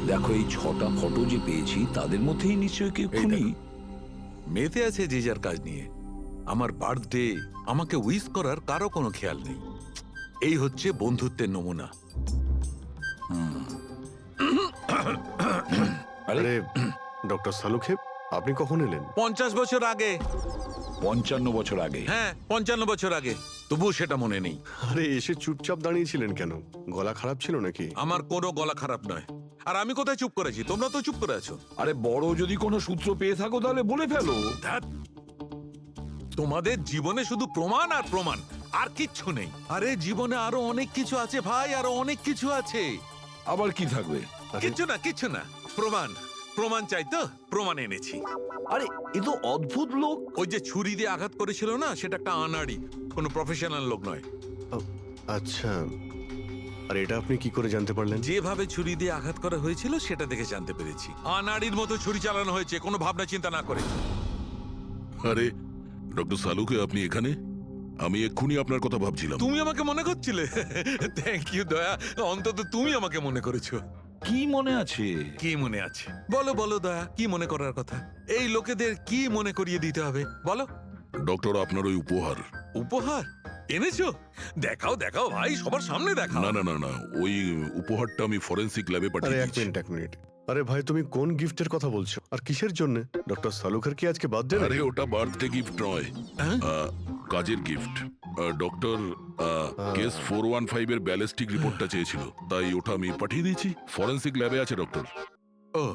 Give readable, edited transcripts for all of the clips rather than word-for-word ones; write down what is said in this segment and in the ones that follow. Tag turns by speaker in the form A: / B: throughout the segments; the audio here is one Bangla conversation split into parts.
A: দেখো এই 6টা ফটো যে পেয়েছি তাদের মধ্যেই নিশ্চয়ই কেউ খুনি।
B: মেতে আছে যে যার কাজ নিয়ে। আমার বার্থডে, আমাকে উইশ করার কারো কোনো খেয়াল নেই। এই হচ্ছে বন্ধুত্বের নমুনা।
C: আরে ডক্টর সালুখে, আপনি কখন এলেন?
B: 50 বছর আগে।
A: 55 বছর আগে।
B: হ্যাঁ, 55 বছর আগে। তবুও সেটা মনে নেই।
C: আরে এসে চুপচাপ দাঁড়িয়েছিলেন কেন? গলা খারাপ ছিল নাকি?
B: আমার কোনো গলা খারাপ নয়। আর আমি কোথায় চুপ করেছি? তোমরা তো চুপ করে আছো।
A: আরে বড় যদি কোনো সূত্র পেয়ে থাকো তাহলে বলে ফেলো।
B: ধ্যাৎ, তোমাদের জীবনে শুধু প্রমাণ আর প্রমাণ, আর কিচ্ছু নেই। আরে জীবনে আরো অনেক কিছু আছে ভাই, আরো অনেক কিছু আছে।
A: আবার কি থাকবে?
B: কিচ্ছু না। প্রমাণ, প্রমাণ চাই তো, প্রমাণ এনেছি।
A: আরে এ তো অদ্ভুত লোক।
B: ওই যে ছুরি দিয়ে আঘাত করেছিল না, সেটা একটা আনাড়ি, কোনো প্রফেশনাল লোক নয়।
C: আচ্ছা, আর এটা আপনি কি করে জানতে পারলেন?
B: যেভাবে ছুরি দিয়ে আঘাত করা হয়েছিল সেটা দেখে জানতে পেরেছি। আনাড়ির মতো ছুরি চালানো হয়েছে, কোনো ভাবনা চিন্তা না করে।
D: আরে ডক্টর সালুকে, আপনি এখানে? আমি এক্ষুনি আপনার কথা ভাবছিলাম।
B: তুমি আমাকে মনে করছিলে? থ্যাংক ইউ দয়া, অন্তত তুমি আমাকে মনে করেছো।
A: কি মনে আছে?
B: কি মনে আছে? বলো বলো দয়া, কি মনে করার কথা? এই লোকেদের কি মনে করিয়ে দিতে হবে বলো।
D: ডক্টর, আপনার ওই উপহার।
B: উপহার এনেছো? দেখাও দেখাও ভাই, সবার সামনে দেখাও।
D: না না না না, ওই উপহারটা আমি ফরেন্সিক ল্যাবে
C: আরে
D: পাঠিয়ে
C: এক
D: দিয়েছি।
C: মিনিট এক মিনিট। আরে ভাই, তুমি কোন গিফটের কথা বলছো আর কিসের জন্য? ডক্টর সালুখের কি আজকে বার্থডে?
D: আরে ওটা বার্থডে গিফট নয়,
B: হ্যাঁ?
D: কাজের গিফট। ডক্টর কেস 415 এর ব্যালিস্টিক রিপোর্টটা চেয়েছিল, তাই ওটা আমি পাঠিয়ে দিয়েছি। ফরেন্সিক ল্যাবে আছে ডক্টর।
B: ও,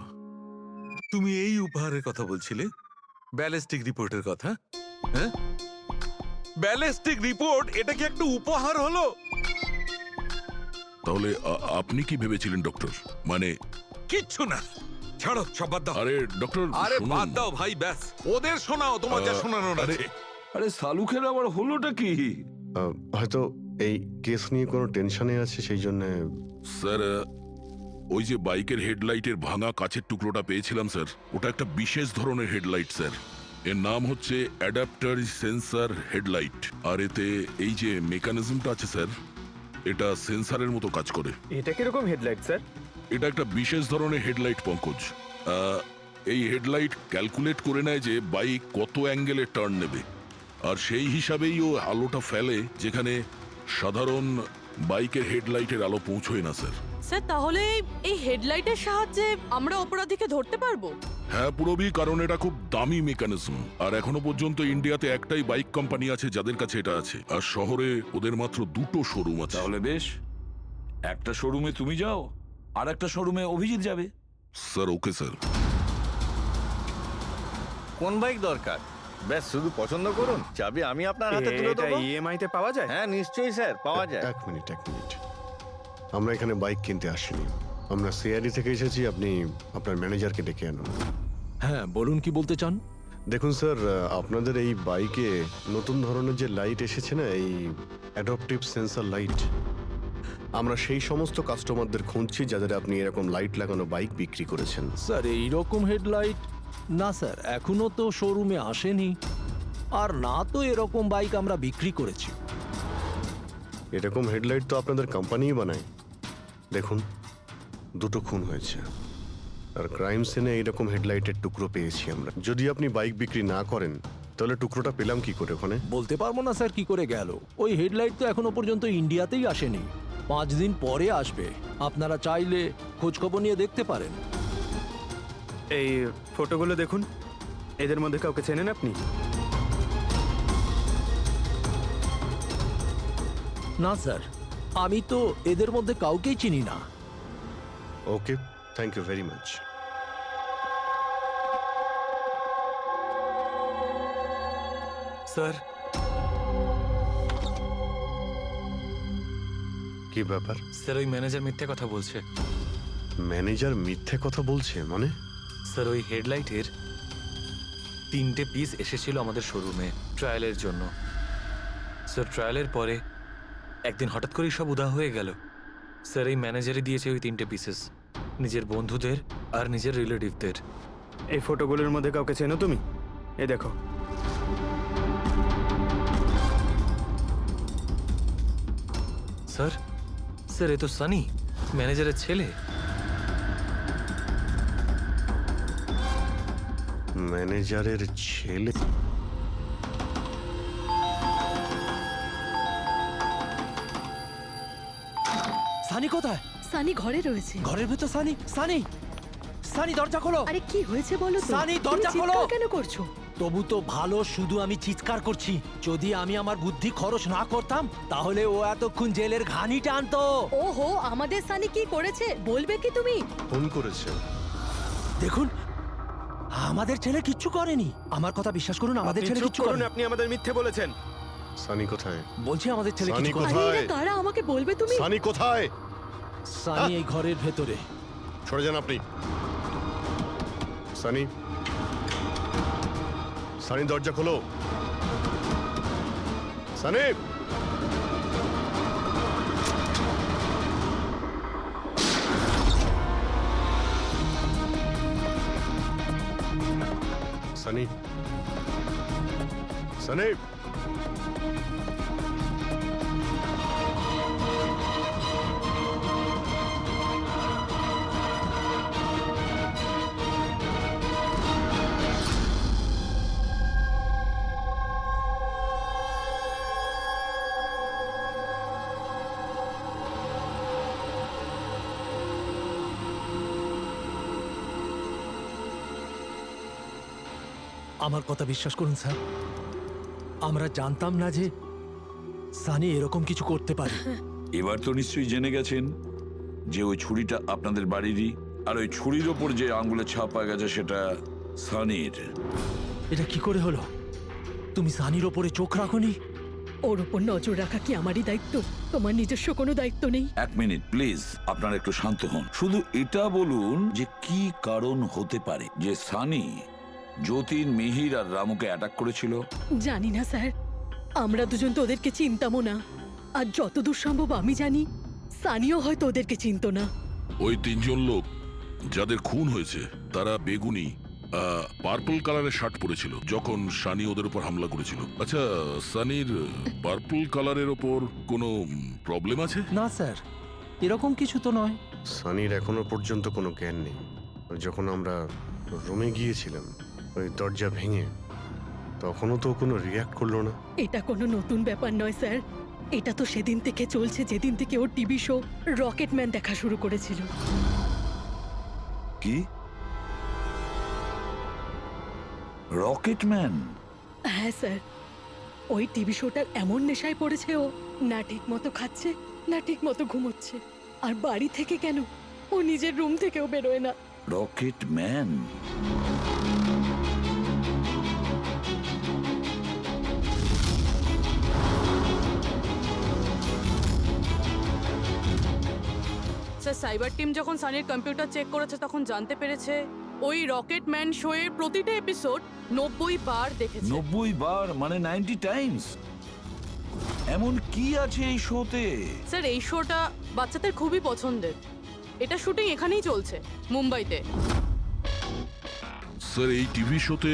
B: তুমি এই উপহারের কথা বলছিলে? ব্যালিস্টিক রিপোর্টের কথা? হ্যাঁ, ব্যালিস্টিক রিপোর্ট, এটা কি একটা উপহার হলো?
D: তাহলে আপনি কি ভেবেছিলেন ডক্টর? মানে
B: কিচ্ছু না, ছাড়ো সব বাদ দাও।
D: আরে ডক্টর,
B: আরে
D: শুনুন।
B: বাদ দাও ভাই, ব্যাস ওদের শোনাও, তোমার যা শোনানোর
D: আরে,
B: আছে।
A: আরে সালুখের আবার হলোটা কি?
C: হয়তো এই কেস নিয়ে কোনো টেনশনে আছে, সেই জন্য।
D: স্যার, ওই যে বাইকের হেডলাইটের ভাঙা কাচের টুকরোটা পেয়েছিলাম স্যার, ওটা একটা বিশেষ ধরনের হেডলাইট স্যার। এর নাম হচ্ছে অ্যাডাপ্টার সেন্সর হেডলাইট। আর এতে এই যে মেকানিজমটা আছে স্যার, এটা সেন্সরের মতো কাজ করে।
E: এটা কিরকম হেডলাইট স্যার?
D: এটা একটা বিশেষ ধরনের হেডলাইট পঙ্কজ। এই হেডলাইট ক্যালকুলেট করে নেয় যে বাইক কত অ্যাঙ্গেলে টার্ন নেবে, আর সেই হিসাবেই ও আলোটা ফেলে যেখানে সাধারণ বাইকের হেডলাইটের আলো পৌঁছয় না স্যার।
F: স্যার, তাহলে এই হেডলাইটের সাহায্যে আমরা অপরাধীকে ধরতে পারবো?
D: হ্যাঁ পুরবি, কারণ এটা খুব দামি মেকানিজম। আর এখনো পর্যন্ত ইন্ডিয়াতে একটাই বাইক কোম্পানি আছে যাদের কাছে এটা আছে, আর শহরে ওদের মাত্র 2টো শোরুম আছে।
A: তাহলে বেশ, একটা শোরুমে তুমি যাও আর একটা শোরুমে অভিজিৎ যাবে।
D: Sir okay sir.
G: কোন বাইক দরকার? ব্যাস শুধু পছন্দ করুন, চাবি আমি আপনার হাতে তুলে
E: এটা
G: দেবো।
E: ইএমআই তে পাওয়া যায়?
G: হ্যাঁ নিশ্চয়ই স্যার, পাওয়া যায়।
C: এক মিনিট এক মিনিট, আমরা এখানে বাইক কিনতে আসিনি, আমরা সিআইডি থেকে এসেছি। আপনি আপনার ম্যানেজারকে ডেকে আনুন।
H: হ্যাঁ বলুন, কি বলতে চান?
C: দেখুন স্যার, আপনাদের এই বাইকে নতুন ধরনের যে লাইট এসেছে না, এই অ্যাডাপটিভ সেন্সর লাইট, আমরা সেই সমস্ত কাস্টমারদের খুঁজছি যাদের আপনি এরকম লাইট লাগানো বাইক বিক্রি করেছেন।
H: স্যার এই রকম হেডলাইট না স্যার, এখনো তো শোরুমে আসেনি, আর না তো এরকম বাইক আমরা বিক্রি করেছি।
C: এরকম হেডলাইট তো আপনাদের কোম্পানিই বানায়। দেখুন, 2টো খুন হয়েছে, আর ক্রাইম সিনে এইরকম হেডলাইটের টুকরো পেয়েছি আমরা। যদি আপনি বাইক বিক্রি না করেন তাহলে টুকরোটা পেলাম কি করে ওখানে?
H: বলতে পারবো না স্যার কি করে গেল। ওই হেডলাইট তো এখনো পর্যন্ত ইন্ডিয়াতেই আসেনি, 5 দিন পরে আসবে। আপনারা চাইলে খোঁজখবর নিয়ে দেখতে পারেন।
E: এই ফটোগুলো দেখুন, এদের মধ্যে কাউকে চেনেন আপনি?
H: না স্যার, আমি তো এদের মধ্যে কাউকেই চিনি না।
C: Okay, thank you very much.
B: Sir,
C: কি ব্যাপার?
I: স্যার ওই ম্যানেজার মিথ্যে কথা বলছে।
C: ম্যানেজার মিথ্যে কথা বলছে মানে?
I: স্যার ওই হেডলাইটের 3টে পিস এসেছিল আমাদের শোরুমে ট্রায়ালের জন্য। স্যার ট্রায়ালের পরে একদিন হঠাৎ করেই সব উধাও হয়ে গেল। স্যার এই ম্যানেজারই দিয়েছে ওই 3টে পিসেস, নিজের বন্ধুদের আর নিজের রিলেটিভদের।
E: এই ফটোগুলোর মধ্যে কাউকে চেনো তুমি? এই দেখো।
I: স্যার, স্যার এ তো সানি, ম্যানেজারের ছেলে।
C: ম্যানেজারের ছেলে?
H: সানি কোথায়?
F: সানি ঘরে রয়েছে।
H: ঘরের ভেতর সানি? সানি, সানি দরজা খোলো।
F: আরে কি হয়েছে বলো তো?
H: সানি,
F: তুমি
H: দরজা খোলো।
F: চিৎকার কেন করছো?
H: তবু তো ভালো, শুধু আমি চিৎকার করছি। যদি আমি আমার বুদ্ধি খরচ না করতাম তাহলে ও এতক্ষণ জেলের ঘানি টানতো।
F: ওহো, আমাদের সানি কি করেছে বলবে কি তুমি?
C: ফোন করেছে।
H: দেখুন, আমাদের ছেলে কিচ্ছু করেনি। আমার কথা বিশ্বাস করুন, আমাদের ছেলে কিচ্ছু করেনি।
E: আপনি আমাদের মিথ্যে বলেছেন।
C: সানি কোথায়?
H: বলছি আমাদের ছেলে
C: সানি
H: কিছু করেনি।
F: আরে
C: কোথায়?
F: এরা কারা আমাকে বলবে তুমি?
C: সানি কোথায়?
H: সানি এই ঘরের ভেতরে।
C: সরে যান আপনি। সানি, সানি দরজা খোলো। সানি, সানি, সানি।
H: আমার কথা বিশ্বাস করুন স্যার, আমরা জানতাম না যে সানি এরকম কিছু করতে পারে।
A: এবার তো নিশ্চয়ই জেনে গেছেন যে ওই ছুরিটা আপনাদের বাড়িরই, আর ওই ছুরির ওপর যে আঙ্গুলের ছাপ পাওয়া গেছে সেটা সানির।
H: এটা কি করে হলো? তুমি সানির ওপরে চোখ রাখোনি?
F: ওর উপর নজর রাখা কি আমারই দায়িত্ব? তোমার নিজস্ব কোনো দায়িত্ব নেই?
A: এক মিনিট প্লিজ, আপনারা একটু শান্ত হন। শুধু এটা বলুন যে কি কারণ হতে পারে যে সানি যতীন, মিহির আর রামুকে অ্যাটাক করেছিল।
F: জানি না স্যার, আমরা দুজন তো ওদেরকে চিনতামও না। আর যতদূর সম্ভব আমি জানি সানিও হয়তো ওদেরকে চিনতো না।
D: ওই তিনজন লোক যাদের খুন হয়েছে তারা বেগুনি পার্পল কালারের শার্ট পরেছিল যখন সানি ওদের উপর হামলা করেছিল। আচ্ছা, সানির পার্পল কালারের ওপর কোনো প্রবলেম আছে?
H: না স্যার, এরকম কিছু তো নয়।
C: সানির এখনো পর্যন্ত কোনো জ্ঞান নেই। যখন আমরা রুমে গিয়েছিলাম ওই দরজা ভেঙে, তখনও তো কোনো রিয়াক্ট করলো না।
F: এটা কোনো নতুন ব্যাপার নয় স্যার, এটা তো সেদিন থেকে চলছে যেদিন থেকে ওর টিভি শো রকেটম্যান দেখা শুরু করেছিল।
A: কি? রকেটম্যান?
F: হ্যাঁ স্যার, ওই টিভি শোটার এমন নেশায় পড়েছে ও, না ঠিক মতো খাচ্ছে না ঠিক মতো ঘুমোচ্ছে। আর বাড়ি থেকে কেন, ও নিজের রুম থেকেও বেরোয় না।
A: রকেটম্যান?
F: স্যার, সাইবার টিম যখন সানির কম্পিউটার চেক করেছে তখন জানতে পেরেছে ওই রকেটম্যান শো এর প্রতিটা এপিসোড 90 বার দেখেছে।
A: 90 বার মানে 90 টাইমস? এমন কি আছে এই শোতে?
F: স্যার, এই শোটা বাচ্চাদের খুবই পছন্দের। এটা শুটিং এখানেই চলছে, মুম্বাইতে।
D: স্যার, এই টিভি শোতে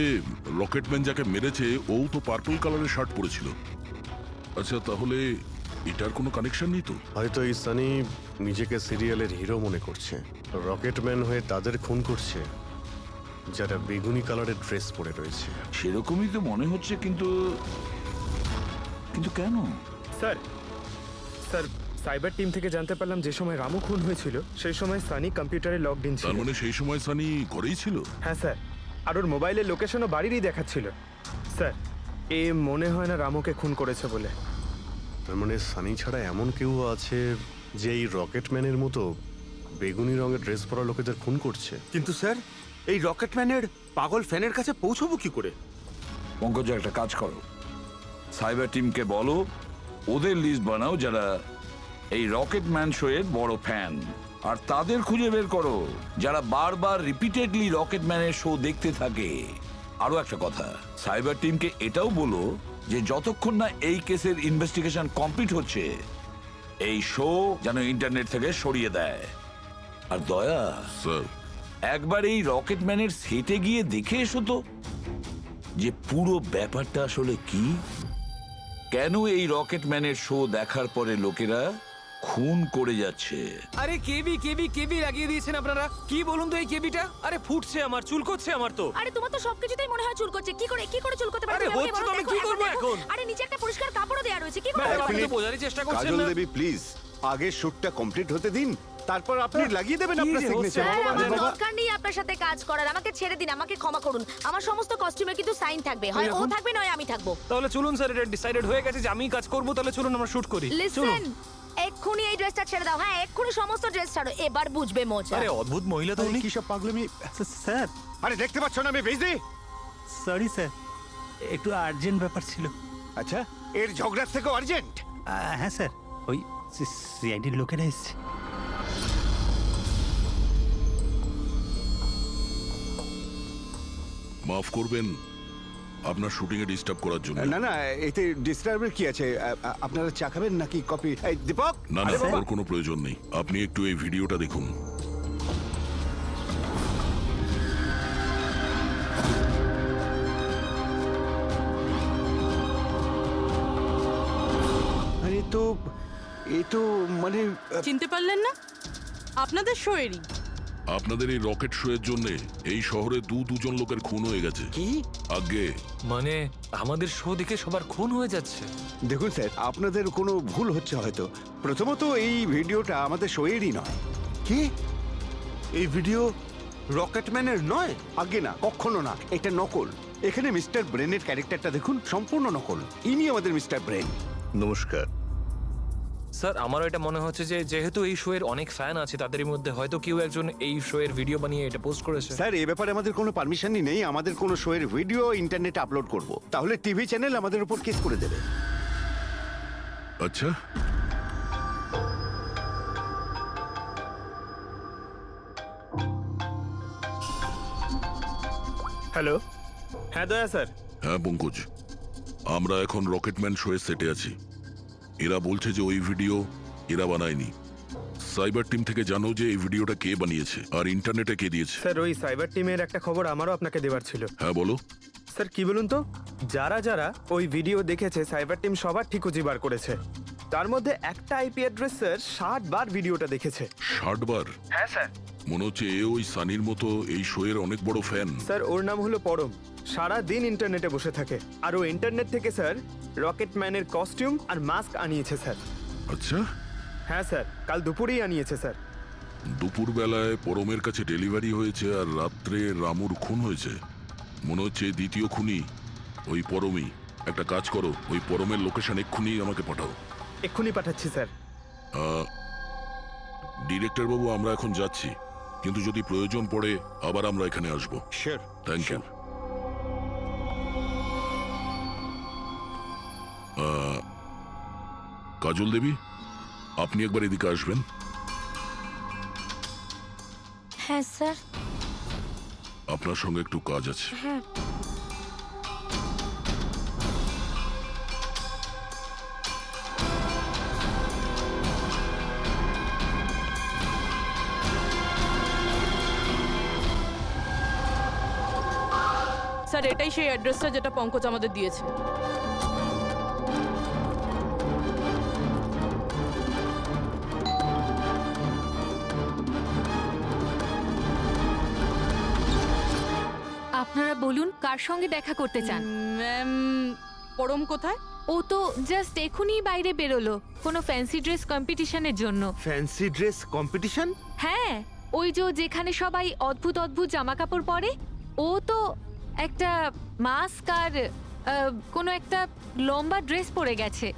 D: রকেটম্যান যাকে মেরেছে ও তো পার্পল কালারের শার্ট পরেছিল। আচ্ছা, তাহলে এটার কোনো কানেকশন নেই তো?
C: হয়তো এই সানি নিজেকে সিরিয়ালের হিরো মনে করছে, রকেটম্যান হয়ে তাদের খুন করছে যারা বেগুনি কালারের ড্রেস পরে রয়েছে।
A: সেরকমই তো মনে হচ্ছে, কিন্তু কিন্তু কেন?
E: স্যার, সাইবার টিম থেকে জানতে পারলাম যে সময় রামু খুন হয়েছিল সেই সময় সানি কম্পিউটারে লগড ইন ছিল।
D: তার মানে সেই সময় সানি ঘরেই ছিল?
E: হ্যাঁ স্যার, আর ওর মোবাইলের লোকেশনও বাড়িরই দেখাচ্ছিল। স্যার, এ মনে হয় না রামুকে খুন করেছে বলে।
C: তার মানে সানি ছাড়া এমন কেউ আছে যে এই রকেটম্যানের মতো বেগুনি রঙের ড্রেস পরা লোকেদের খুন করছে।
J: কিন্তু স্যার, এই রকেটম্যানের পাগল ফ্যানের কাছে পৌঁছবো কি করে?
A: পঙ্কজ, একটা কাজ করো, সাইবার টিমকে বলো ওদের লিস্ট বানাও যারা এই রকেটম্যান শো এর বড় ফ্যান, আর তাদের খুঁজে বের করো যারা বারবার রিপিটেডলি রকেটম্যানের শো দেখতে থাকে। আরো একটা কথা, সাইবার টিমকে এটাও বলো যে যতক্ষণ না এই কেসের ইনভেস্টিগেশন কমপ্লিট হচ্ছে এই শো যেন ইন্টারনেট থেকে সরিয়ে দেয়। আর দয়া,
D: স্যার,
A: একবার এই রকেটম্যানের সেটে গিয়ে দেখে এসো তো যে পুরো ব্যাপারটা আসলে কি। কেন এই রকেটম্যানের শো দেখার পরে লোকেরা খুন করে যাচ্ছে।
I: আরে কেবি কেবি কেবি লাগিয়ে দিয়েছেন আপনারা। কি বলুন তো এই কেবিটা? আরে ফুটছে আমার, চুলকোচ্ছে আমার তো।
K: আরে তোমার তো সবকিছুতেই মনে হয় চুল করছে। কি করে চুল করতে পারে?
I: আরে
K: তুমি আমাকে
I: হচ্ছে তো,
K: বলো,
I: আমি
K: দেখো,
I: কি
K: একবার
I: করবো
K: দেখো।
I: এখন?
K: আরে নিচে একটা পরিষ্কার কাপড়ও দেয়া রয়েছে। কি করে?
I: ম্যাডাম, আপনি তো বোঝারই চেষ্টা করছেন
J: কাজল
I: না।
J: দেবী প্লিজ আগে শুটটা কমপ্লিট হতে দিন, তারপর আপনি লাগিয়ে দেবেন আপনার
I: কি যে হচ্ছে?
J: সিগনেচার।
K: স্যার, আমার দরকার নেই আপনার সাথে কাজ করার। আমাকে ছেড়ে দিন, আমাকে ক্ষমা করুন। আমার সমস্ত কস্টিউমে কিন্তু সাইন থাকবে, হয় ও থাকবে নয় আমি থাকবো।
I: তাহলে চলুন স্যার, এটা ডিসাইডেড হয়ে গেছে যে আমিই কাজ করব। তাহলে চলুন আমরা শুট করি। চলুন।
K: লিসেন, এক্ষুনি এই ড্রেসটা ছেড়ে দাও। হ্যাঁ, এক্ষুনি সমস্ত ড্রেস ছাড়ো, এবার বুঝবে মজা।
I: আরে অদ্ভুত মহিলা তো উনি।
J: কি সব পাগলামি
L: স্যার,
J: আরে দেখতে পাচ্ছ না আমি বিজি?
L: সরি স্যার, একটু আর্জেন্ট ব্যাপার ছিল।
J: আচ্ছা, এর ঝগড়ার থেকেও আর্জেন্ট?
L: হ্যাঁ স্যার, ওই সিআইডির লোকেরা এসছে।
D: মাফ করবেন আপনার শুটিং এ ডিস্টার্ব করার জন্য।
J: না না, এতে ডিস্টার্বের কি আছে? আপনারা চা খাবেন নাকি কফি? এই দীপক,
D: না না,
J: আরে বাবা।
D: ওর কোনো প্রয়োজন নেই। আপনি একটু এই ভিডিওটা দেখুন।
J: আরে তো এ তো মানে
F: চিনতে পারলেন না? আপনাদের শোয়েরই।
D: আপনাদের এই রকেট শো এর জন্য এই শহরে দুজন লোকের খুন হয়ে গেছে।
J: কি?
D: আগে
I: মানে আমাদের শো দেখে সবার খুন হয়ে যাচ্ছে।
J: দেখুন স্যার, আপনাদের কোনো ভুল হচ্ছে হয়তো। প্রথমত এই ভিডিওটা আমাদের শোয়েরই নয়। কি? এই ভিডিও রকেটম্যানের নয়? আগে না, কখনো না, এটা নকল। এখানে মিস্টার ব্রেনের ক্যারেক্টারটা দেখুন, সম্পূর্ণ নকল। ইনি আমাদের মিস্টার ব্রেন।
C: নমস্কার।
I: স্যার, আমারও এটা মনে হচ্ছে যে যেহেতু এই শো এর অনেক ফ্যান আছে, তাদের মধ্যে হয়তো কেউ একজন এই শো এর ভিডিও বানিয়ে এটা পোস্ট করেছে।
J: স্যার, এ ব্যাপারে আমাদের কোনো পারমিশনই নেই। আমাদের কোনো শোয়ের ভিডিও ইন্টারনেটে আপলোড করব, তাহলে টিভি চ্যানেল আমাদের উপর কেস করে দেবে।
D: আচ্ছা,
E: হ্যালো, হ্যাঁ দয়া স্যার।
D: হ্যাঁ পঙ্কজ, আমরা এখন রকেটম্যান শো এর সেটে আছি। এরা বলছে যে ওই ভিডিও এরা বানায়নি। সাইবার টিম থেকে জানো যে এই ভিডিওটা কে বানিয়েছে আর ইন্টারনেটে কে দিয়েছে?
E: স্যার, ওই সাইবার টিমের একটা খবর আমারও আপনাকে দেওয়ার ছিল।
D: হ্যাঁ বলো।
E: স্যার, কি বলুন তো, যারা যারা ওই ভিডিও দেখেছে সাইবার টিম সবার ঠিকুজি বার করেছে। তার মধ্যে একটা আইপি অ্যাড্রেস স্যার 60 বার ভিডিওটা দেখেছে।
D: 60 বার?
E: হ্যাঁ স্যার।
D: মনে হচ্ছে এ ওই সানির মতো এই শো এর অনেক বড় ফ্যান।
E: স্যার, ওর নাম হলো পরম। সারা দিন ইন্টারনেটে বসে থাকে। আর ও ইন্টারনেট থেকে স্যার রকেটম্যানের কস্টিউম আর মাস্ক আনিয়েছে স্যার।
D: আচ্ছা,
E: হ্যাঁ স্যার, কাল দুপুরেই আনিয়েছে স্যার।
D: দুপুর বেলায় পরমের কাছে ডেলিভারি হয়েছে আর রাত্রে রামুর খুন হয়েছে। মনে হচ্ছে দ্বিতীয় খুনি ওই পরমই। একটা কাজ করো, ওই পরমের লোকেশন এক্ষুনি আমাকে পাঠাও।
E: এক্ষুনি পাঠাচ্ছি স্যার।
D: ডিরেক্টর বাবু, আমরা এখন যাচ্ছি, কিন্তু যদি প্রয়োজন পড়ে আবার আমরা এখানে আসবো।
J: Sure.
D: Thank you. Kajal Devi, আপনি একবার এদিকে আসবেন।
K: হ্যাঁ স্যার।
D: আপনার সঙ্গে একটু কাজ আছে।
K: হ্যাঁ।
F: স্যার, এটাই সেই অ্যাড্রেসটা যেটা পঙ্কজ আমাদের দিয়েছে।
K: আপনারা বলুন কার সঙ্গে দেখা করতে চান?
F: ম্যাম, পরম কোথায়?
K: ও তো জাস্ট এখনই বাইরে বেরোলো কোনো ফ্যান্সি ড্রেস কম্পিটিশনের জন্য।
J: Fancy dress competition?
K: হ্যাঁ, ওই যে যেখানে সবাই অদ্ভুত অদ্ভুত জামা কাপড় পরে, ও তো একটা মাস্ক আর কোনো একটা লম্বা ড্রেস পরে গেছে।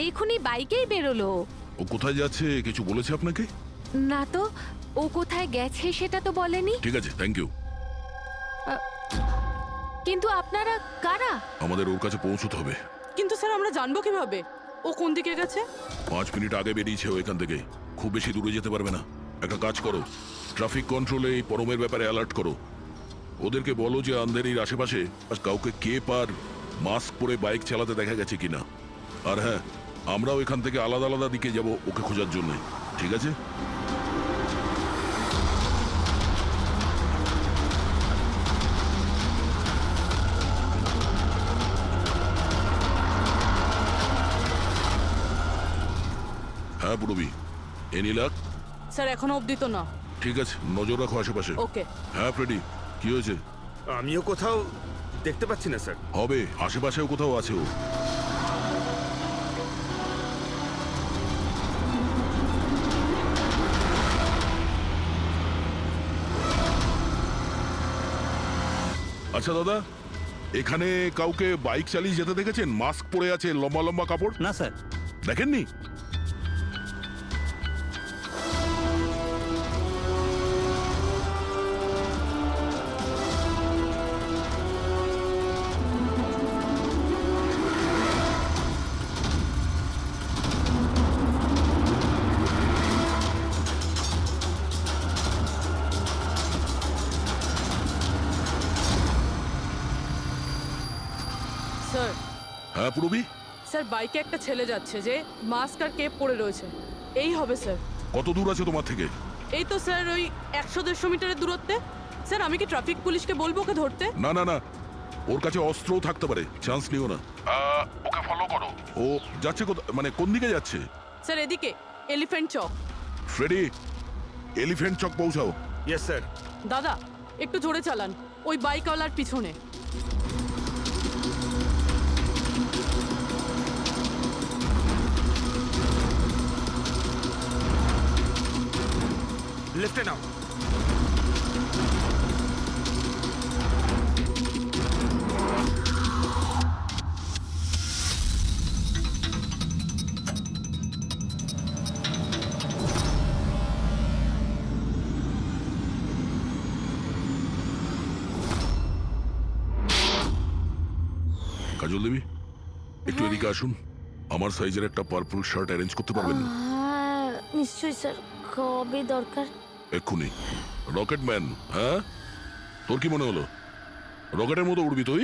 K: এখনই বাইকেই বেরোলো।
D: ও কোথায় যাচ্ছে কিছু বলেছে আপনাকে?
K: না তো, ও কোথায় গেছে সেটা তো বলেনি।
D: ঠিক আছে, থ্যাংক ইউ।
K: কিন্তু আপনারা কারা?
D: আমাদের ওর কাছে পৌঁছতে হবে।
F: কিন্তু স্যার, আমরা জানবো কিভাবে ও কোন দিকে গেছে?
D: 5 মিনিট আগে বেরিয়েছে ও এখান থেকে। খুব বেশি দূরে যেতে পারবে না। একটা কাজ করো, ট্রাফিক কন্ট্রোলে এই পরমের ব্যাপারে অ্যালার্ট করো। ওদেরকে বলো যে আন্ধেরির আশেপাশে কাউকে কেপ আর মাস্ক পরে বাইক চালাতে দেখা গেছে কিনা। আর হ্যাঁ, আমরাও এখান থেকে আলাদা আলাদা দিকে যাব ওকে খোঁজার জন্য। ঠিক আছে? হ্যাঁ পুরবি, এনি লাক?
F: স্যার এখনো অবধি তো না।
D: ঠিক আছে, নজর রাখো আশেপাশে।
F: ওকে।
D: হ্যাঁ ফ্রেডি, কি হয়েছে?
E: আমিও কোথাও দেখতে পাচ্ছি না স্যার।
D: হবে, আশেপাশেও কোথাও আছে ও। আচ্ছা দাদা, এখানে কাউকে বাইক চালিয়ে যেতে দেখেছেন? মাস্ক পরে আছে, লম্বা লম্বা কাপড়?
L: না স্যার।
D: দেখেননি?
F: স্যার
D: হ্যাঁ পুরবি,
F: স্যার বাইকে একটা ছেলে যাচ্ছে যে মাস্ক আর কেপ পরে রয়েছে। এই হবে স্যার।
D: কত দূর আছে তোমার থেকে?
F: এই তো স্যার ওই 100-150 মিটারের দূরত্বে। স্যার আমি কি ট্রাফিক পুলিশকে বলবো ওকে ধরতে?
D: না না না, ওর কাছে অস্ত্রও থাকতে পারে, চান্স নিও না। ওকে ফলো করো। ও যাচ্ছে মানে কোন দিকে যাচ্ছে?
F: স্যার এদিকে elephant Chowk.
D: Freddie, elephant Chowk পৌঁছাও।
E: Yes sir.
F: দাদা একটু জোরে চালান, ওই বাইকওয়ালার পিছনে।
E: লেফটে নাও।
D: কাজল দেবী, একটু এদিকে আসুন। আমার সাইজের একটা পার্পল শার্ট অ্যারেঞ্জ করতে পারবেন?
M: হ্যাঁ নিশ্চয়ই স্যার, কবে দরকার?
D: এক্ষুনি। রকেট ম্যান, হ্যাঁ? তোর কি মনে হলো রকেটের মতো উড়বি তুই?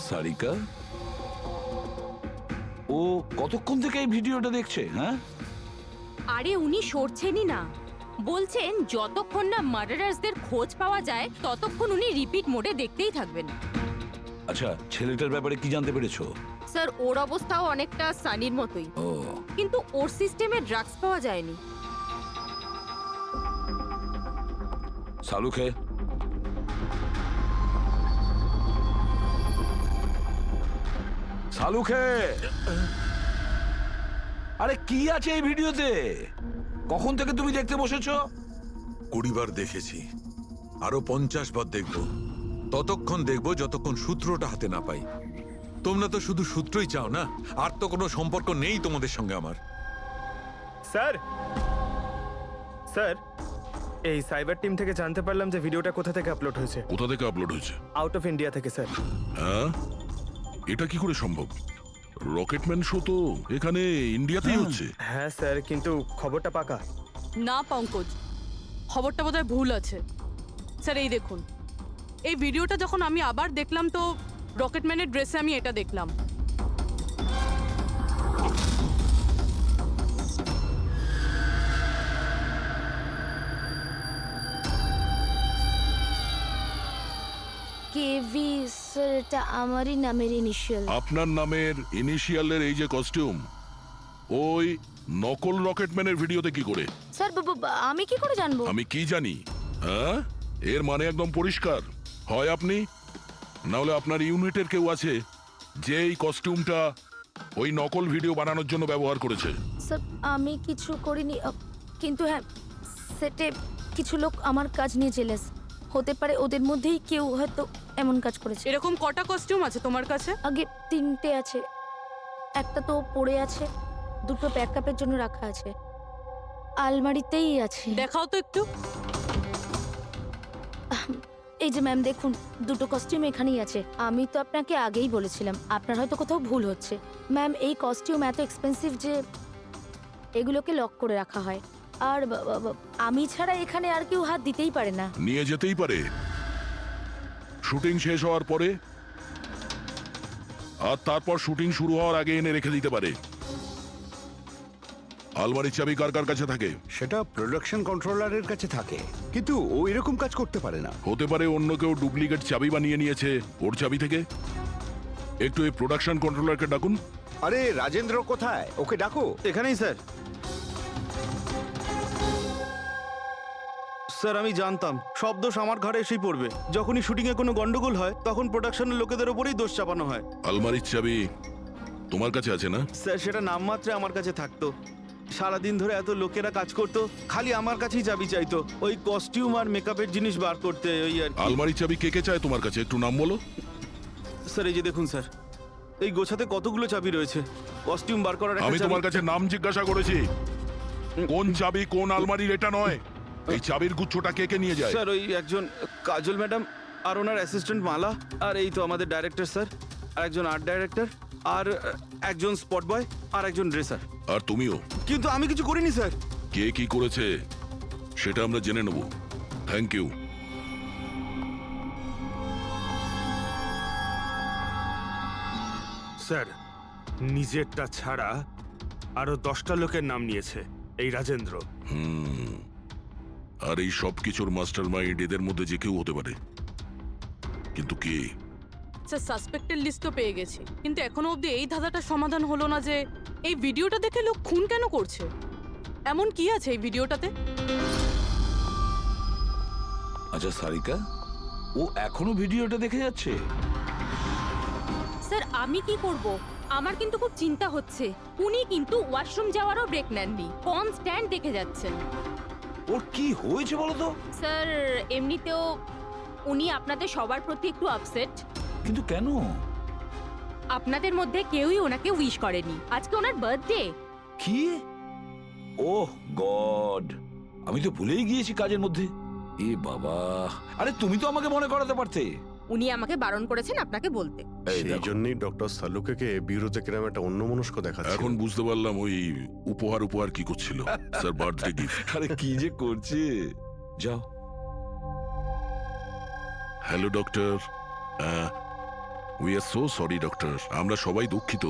A: সারিকা, ও কতক্ষণ থেকে এই ভিডিওটা দেখছে? হ্যাঁ,
K: আরে উনি সরছেনই না, বলছেন যতক্ষণ না মার্ডারার্সদের খোঁজ পাওয়া যায় ততক্ষণ উনি রিপিট মোডে দেখতেই থাকবেন।
A: আচ্ছা ছেলেটার ব্যাপারে কি জানতে পেরেছো?
K: স্যার ওর অবস্থাও অনেকটা সানির মতোই,
A: ও
K: কিন্তু ওর সিস্টেমে ড্রাগস পাওয়া যায়নি।
A: সালুখে, সালুখে, আরে কি আছে এই ভিডিওতে? কখন থেকে তুমি দেখতে বসেছো?
B: 20 বার দেখেছি, আরো 50 বার দেখবো। ততক্ষণ দেখবো যতক্ষণ সূত্রটা হাতে না পাই। তোমরা তো শুধু সূত্রই চাও না, আর তো কোনো সম্পর্ক নেই তোমাদের সঙ্গে আমার।
E: স্যার স্যার, এই সাইবার টিম থেকে জানতে পারলাম যে ভিডিওটা কোথা থেকে আপলোড হয়েছে।
D: কোথা থেকে আপলোড হয়েছে?
E: আউট অফ ইন্ডিয়া থেকে স্যার।
D: হ্যাঁ, এটা কি করে সম্ভব? রকেটম্যান শো তো এখানে ইন্ডিয়াতেই হচ্ছে।
E: হ্যাঁ স্যার, কিন্তু খবরটা পাকা।
F: না পঙ্কজ, খবরটা বোধহয় ভুল আছে। স্যার এই দেখুন, এই ভিডিওটা যখন আমি আবার দেখলাম তো রকেটম্যানের ড্রেসে আমি এটা দেখলাম।
M: কেভি স্যার, এটা আমারই নামের ইনিশিয়াল।
D: আপনার নামের ইনিশিয়ালের এই যে কস্টিউম, ওই নকল রকেটম্যানের ভিডিওতে কি করে?
M: স্যার আমি কি করে জানবো?
D: আমি কি জানি? হ্যাঁ, এর মানে একদম পরিষ্কার, হয় আপনি না হলে আপনার ইউনিটের কেউ আছে যে এই কস্টিউমটা ওই নকল ভিডিও বানানোর জন্য ব্যবহার করেছে।
M: স্যার আমি কিছু করিনি, কিন্তু হ্যাঁ সেটে কিছু লোক আমার কাজ নিয়ে জেলেস। হতে পারে ওদের মধ্যেই কেউ হয়তো এমন কাজ করেছে।
F: এরকম কটা কস্টিউম আছে তোমার কাছে?
M: আগে 3টে আছে, একটা তো পড়ে আছে, 2টো ব্যাকআপের জন্য রাখা আছে, আলমারিতেই আছে।
F: দেখাও তো একটু।
M: এই যে ম্যাম দেখুন, 2টো কস্টিউম এখানেই আছে। আমি তো আপনাকে আগেই বলেছিলাম, আপনার হয়তো কোথাও ভুল হচ্ছে। ম্যাম এই কস্টিউম এত এক্সপেন্সিভ যে এগুলোকে লক করে রাখা হয়, আর আমি ছাড়া এখানে আর কেউ হাত দিতেই পারে না।
D: নিয়ে যেতেই পারে শুটিং শেষ হওয়ার পরে, আর তারপর শুটিং শুরু হওয়ার আগে এনে রেখে দিতে পারে। আলমারির চাবি কার কার কাছে থাকে?
J: সেটা প্রোডাকশন কন্ট্রোলারের কাছে থাকে, কিন্তু ও এরকম কাজ করতে পারে না।
D: হতে পারে অন্য কেউ ডুপ্লিকেট চাবি বানিয়ে নিয়েছে ওর চাবি থেকে। একটু এই প্রোডাকশন কন্ট্রোলারকে ডাকুন।
J: আরে রাজেন্দ্র কোথায়? ওকে ডাকো।
E: এখানেই স্যার। স্যার আমি জানতাম সব দোষ আমার ঘাড়ে এসেই পড়বে। যখনই শুটিং এ কোনো গন্ডগোল হয় তখন প্রোডাকশনের লোকেদের উপরেই দোষ চাপানো হয়।
D: আলমারির চাবি তোমার কাছে আছে না?
E: স্যার সেটা নামমাত্রে আমার কাছে থাকতো। সারাদিন ধরে এত লোকেরা কাজ করতো, খালি আমার কাছেই চাবি চাইতো ওই কস্টিউম আর মেকআপের জিনিস বার করতে, ওই আর কি।
D: আলমারির চাবি কে কে চায় তোমার কাছে? একটু নাম বলো।
E: স্যার এই যে দেখুন স্যার, এই গোছাতে কতগুলো চাবি রয়েছে। কস্টিউম বার করার একটা
D: আমি
E: চাবি-
D: তোমার কাছে নাম জিজ্ঞাসা করেছি, কোন চাবি কোন আলমারির এটা নয়। এই চাবির গুচ্ছটা কে কে নিয়ে যায়?
E: স্যার ওই একজন কাজল ম্যাডাম আর ওনার অ্যাসিস্ট্যান্ট মালা, আর এই তো আমাদের ডাইরেক্টর স্যার, আর একজন আর্ট ডাইরেক্টর, আর একজন স্পট বয়, আর একজন ড্রেসার।
D: আর তুমিও?
E: কিন্তু আমি কিছু করিনি স্যার।
D: কে কি করেছে সেটা আমরা জেনে নেব। Thank you.
N: স্যার নিজেরটা ছাড়া আরো 10টা লোকের নাম নিয়েছে এই রাজেন্দ্র।
D: আর এই সব কিছুর মাস্টার মাইন্ড এদের মধ্যে যে কেউ হতে পারে, কিন্তু কে?
F: স্যার সাসপেক্টের লিস্ট তো পেয়ে গেছি, কিন্তু এখনো অবধি এই ধাঁধাটা সমাধান হলো না যে এই ভিডিওটা দেখে লোক খুন কেন করছে। এমন কি আছে এই ভিডিওটাতে?
A: আচ্ছা সারিকা, ও এখনো ভিডিওটা দেখে যাচ্ছে?
K: স্যার আমি কি করব? আমার কিন্তু খুব চিন্তা হচ্ছে। উনি কিন্তু ওয়াশরুম যাওয়ারও ব্রেক নেননি, কনস্ট্যান্ট দেখে যাচ্ছেন।
A: ওর কি হয়েছে বলো তো?
K: স্যার এমনিতেও উনি আপনাদের সবার প্রতি একটু আপসেট।
A: কিন্তু কেন?
K: আপনাদের মধ্যে কেউই ওনাকে উইশ করেনি। আজকে ওনার বার্থডে।
A: কি? ওহ গড, আমি তো ভুলেই গিয়েছি কাজের মধ্যে। এ বাবা, আরে তুমি তো আমাকে মনে করাতে পারতে।
K: উনি আমাকে বারণ করেছেন আপনাকে বলতে।
C: সেই জন্যই ডক্টর সালুকে বিউরোতে কিরম একটা অন্যমনস্ক দেখাচ্ছে।
D: এখন বুঝতে পারলাম ওই উপহার কি করছিল। Sir birthday gift.
A: আরে কি যে করছে। যাও।
D: Hello doctor, we are so sorry doctor, আমরা সবাই দুঃখিত।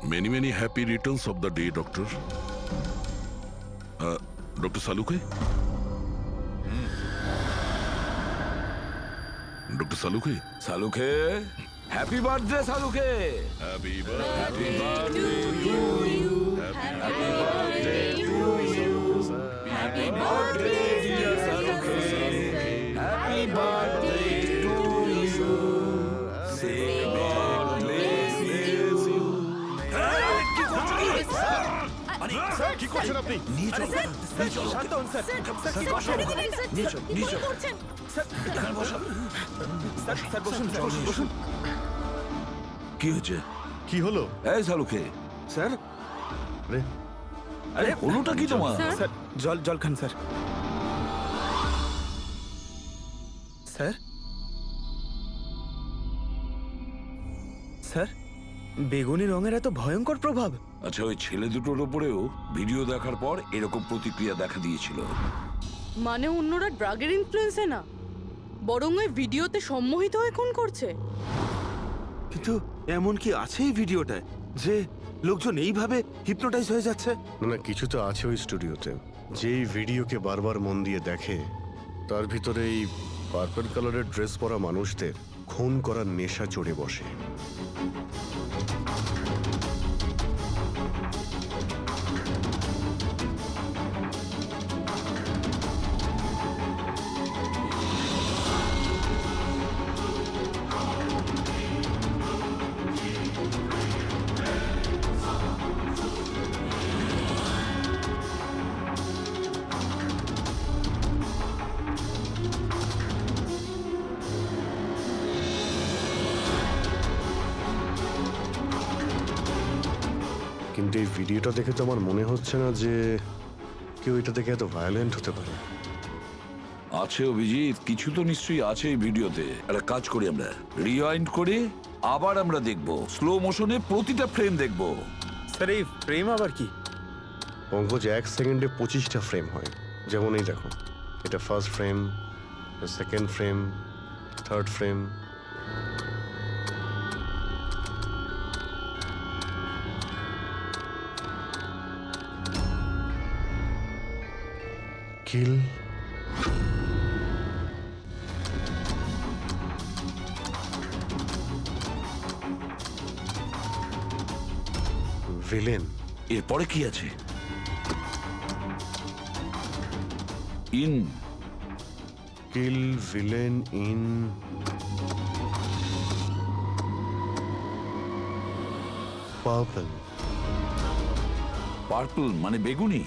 D: Many many happy returns of the day doctor. Doctor Saluke, doctor Saluke,
A: Saluke happy birthday Saluke.
D: Happy birthday to you, happy birthday to you, happy birthday dear Saluke,
A: happy birthday to you, say God bless you. কি করছেন? আরে স্যার কি করছেন আপনি? নিয়ে চলো, নিয়ে চলো।
E: শান্ত হন স্যার।
A: স্যার কি করছেন? নিয়ে চলো, নিয়ে চলো। এখানে বসো।
E: স্যার বসুন, বসুন।
A: কি হচ্ছে?
C: কি হলো?
A: এই সালুকে।
E: স্যার
C: আরে
A: আরে হলোটা কি তোমার?
E: স্যার জল খান স্যার। স্যার স্যার বেগুনি রঙের এত ভয়ঙ্কর প্রভাব।
A: আচ্ছা, ওই ছেলে দুটোর উপরেও ভিডিও দেখার পর এরকম প্রতিক্রিয়া দেখা দিয়েছিল।
F: মানে অন্যরা ড্রাগের ইনফ্লুয়েন্সে না, বরং ওই ভিডিওতে সম্মোহিত হয়ে খুন করছে।
N: কিন্তু এমন কি আছে এই ভিডিওটায় যে লোকজন এইভাবে হিপনোটাইজ হয়ে যাচ্ছে?
C: না কিছু তো আছে ওই স্টুডিওতে। যেই ভিডিওকে বারবার মন দিয়ে দেখে তার ভিতরে এই পার্পল কালারের ড্রেস পরা মানুষদের খুন করার নেশা চড়ে বসে। কিন্তু এই ভিডিওটা দেখে তো আমার মনে হচ্ছে না যে কেউ এটা দেখে এত ভায়োলেন্ট হতে পারে।
A: আছে অভিজিৎ, কিছু তো নিশ্চয়ই আছে এই ভিডিওতে। একটা কাজ করি, আমরা রিওয়াইন্ড করে আবার আমরা দেখব, স্লো মোশনে প্রতিটা ফ্রেম দেখব।
E: স্যার এই ফ্রেম আবার কি?
C: পঙ্কজ 1 সেকেন্ডে 25টা ফ্রেম হয়। যেমন এই দেখো, এটা first frame, second frame, third frame. Kill. Villain.
A: এরপরে কি আছে? In
C: kill villain in purple.
A: Purple মানে বেগুনি?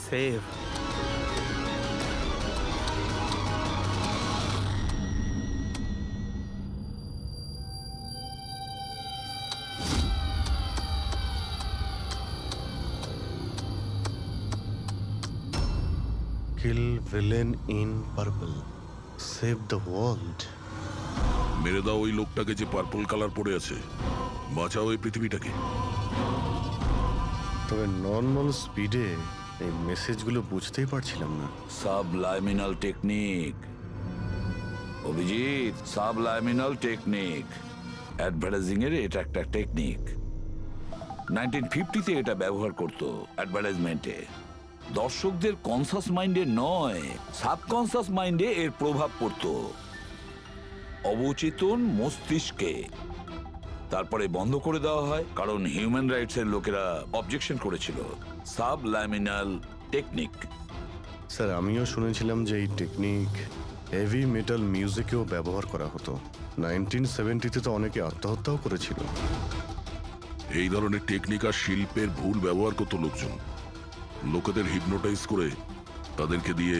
N: Save.
C: Kill villain in purple, save the world.
D: মেরে দাও ওই লোকটাকে যে পার্পল কালার পরে আছে, বাঁচাও এই পৃথিবীটাকে।
C: তবে নর্মাল স্পিডে এই মেসেজগুলো বুঝতেই পারছিলাম না।
A: সাবলাইমিনাল টেকনিক অভিজিৎ, সাবলাইমিনাল টেকনিক। অ্যাডভার্টাইজিং এর এটা একটা টেকনিক। 1950-তে এটা ব্যবহার করতো অ্যাডভার্টাইজমেন্টে। দর্শকদের কনসাস মাইন্ডে নয়, সাবকনসাস মাইন্ডে এর প্রভাব পড়তো, অবচেতন মস্তিষ্কে। তারপরে বন্ধ করে দেওয়া হয় কারণ হিউম্যান রাইটস এর লোকেরা অবজেকশন করেছিল। সাবলাইমিনাল টেকনিক।
C: স্যার, আমিও শুনেছিলাম যে এই টেকনিক হেভি মেটাল মিউজিকেও ব্যবহার করা হতো। 1970-তে তো অনেকে আত্মহত্যাও করেছিল।
D: এই ধরনের টেকনিক আর শিল্পের ভুল ব্যবহার করতো লোকজন। লোকেদের হিপনোটাইজ করে তাদেরকে দিয়ে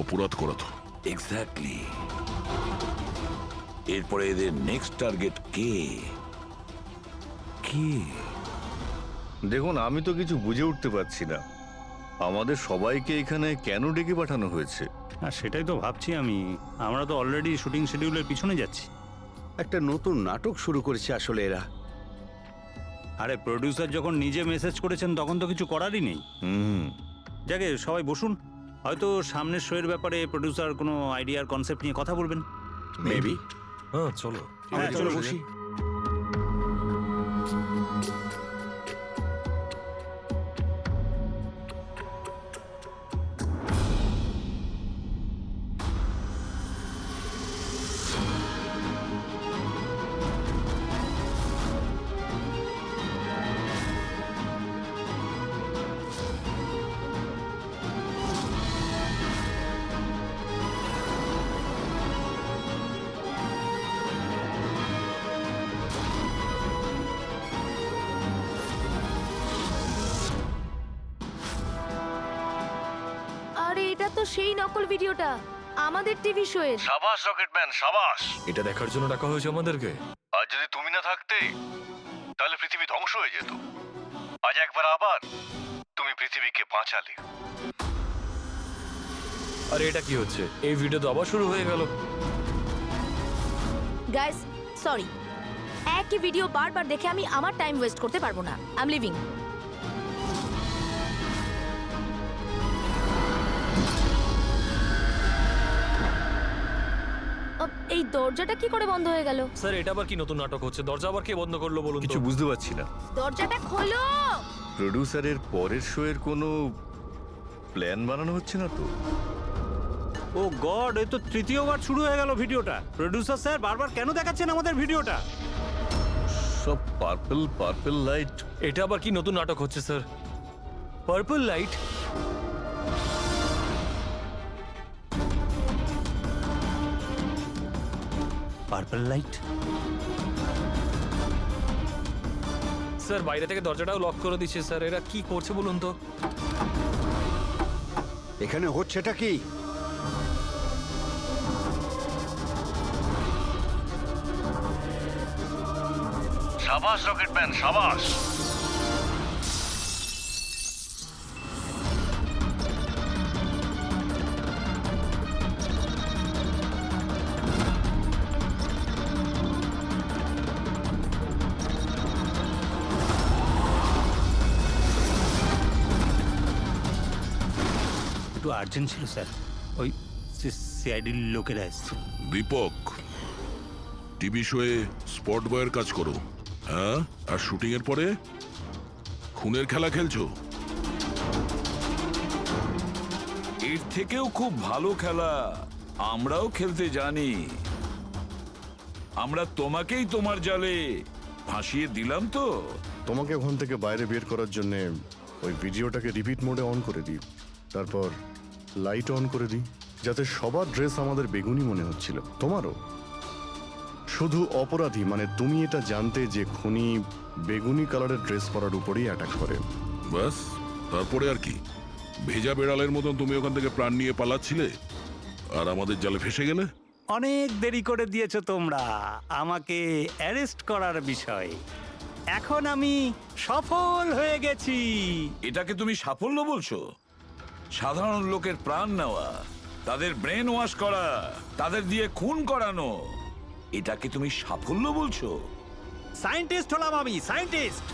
D: অপরাধ করাতো।
A: এক্স্যাক্টলি। এরপরে এদের নেক্সট টার্গেট কে? কে?
G: দেখুন, আমি তো কিছু বুঝে উঠতে পারছি না। আমাদের সবাইকে এখানে কেন ডেকে পাঠানো হয়েছে?
L: আর সেটাই তো ভাবছি আমি। আমরা তো অলরেডি শুটিং শিডিউলের পিছনে যাচ্ছি।
J: একটা নতুন নাটক শুরু করেছে আসলে এরা।
L: আরে প্রডিউসার যখন নিজে মেসেজ করেছেন তখন তো কিছু করারই নেই। যাকে সবাই বসুন, হয়তো সামনের শোয়ের ব্যাপারে প্রডিউসার কোনো আইডিয়ার কনসেপ্ট নিয়ে কথা বলবেন।
J: মেবি।
I: হ্যাঁ চলো।
L: হ্যাঁ চলো বসি।
M: আরে এটা তো সেই নকল ভিডিওটা আমাদের টিভি শোয়ের।
G: সাবাস রকেটম্যান, সাবাস।
I: এটা দেখার জন্য ডাকা হয়েছে আমাদেরকে।
G: আজ যদি তুমি না থাকতে তাহলে পৃথিবী ধ্বংস হয়ে যেত। আজ একবার আবার তুমি পৃথিবীকে বাঁচালে।
I: আরে এটা কি হচ্ছে? এই ভিডিও তো আবার শুরু হয়ে গেল।
M: গাইস সরি, একই ভিডিও বারবার দেখে আমি আমার টাইম ওয়েস্ট করতে পারবো না। I am living. এই দরজাটা কি করে বন্ধ হয়ে গেল?
I: স্যার, এটা আবার কি নতুন নাটক হচ্ছে? দরজা আবার কে বন্ধ করলো বলুন তো?
G: কিছু বুঝতে পারছি না।
M: দরজাটা খোলো।
G: প্রডিউসারের পরের শোয়ের কোনো প্ল্যান বানানো হচ্ছে না তো?
L: ও গড, এই তো তৃতীয়বার শুরু হয়ে গেল ভিডিওটা। প্রডিউসার স্যার বারবার কেন দেখাচ্ছেন আমাদের ভিডিওটা?
G: সব পার্পল পার্পল লাইট।
I: এটা আবার কি নতুন নাটক হচ্ছে sir? Purple light?
L: Purple light?
I: Sir, বাইরে থেকে দরজাটাও লক করে দিচ্ছে স্যার। এরা কি করছে বলুন তো?
J: এখানে হচ্ছেটা কি?
G: সাবাস রকেটম্যান, সাবাস।
L: একটু আর্জেন্ট ছিল স্যার, ওই সিআইডির লোকেরা এসছে।
D: দীপক, টিভি শোয়ে স্পট বয়ের কাজ করো, হ্যাঁ? আর শুটিং এর পরে খুনের খেলা খেলছো?
A: এর থেকেও খুব ভালো খেলা আমরাও খেলতে জানি। আমরা তোমাকেই তোমার জালে ফাঁসিয়ে দিলাম তো।
C: তোমাকে ওখান থেকে বাইরে বের করার জন্য ওই ভিডিওটাকে রিপিট মোডে অন করে দিই, তারপর লাইট অন করে দিই, যাতে সবার ড্রেস আমাদের বেগুনি মনে হচ্ছিল, তোমারও। শুধু অপরাধী মানে তুমি এটা জানতে যে খুনি বেগুনি কালারের ড্রেস পরার উপরেই অ্যাটাক করে।
D: বাস, তারপরে আর কি? ভেজা বেড়ালের মতন তুমি ওখান থেকে প্রাণ নিয়ে পালাচ্ছিলে আর আমাদের জালে ফেসে গেলে।
L: অনেক দেরি করে দিয়েছো তোমরা আমাকে অ্যারেস্ট করার বিষয়। এখন আমি সফল হয়ে গেছি।
A: এটাকে তুমি সাফল্য বলছো? সাধারণ লোকের প্রাণ নেওয়া, তাদের ব্রেন ওয়াশ করা, তাদের দিয়ে খুন করানো, এটাকে তুমি সাফল্য বলছো?
L: সায়েন্টিস্ট হলাম আমি, সায়েন্টিস্ট।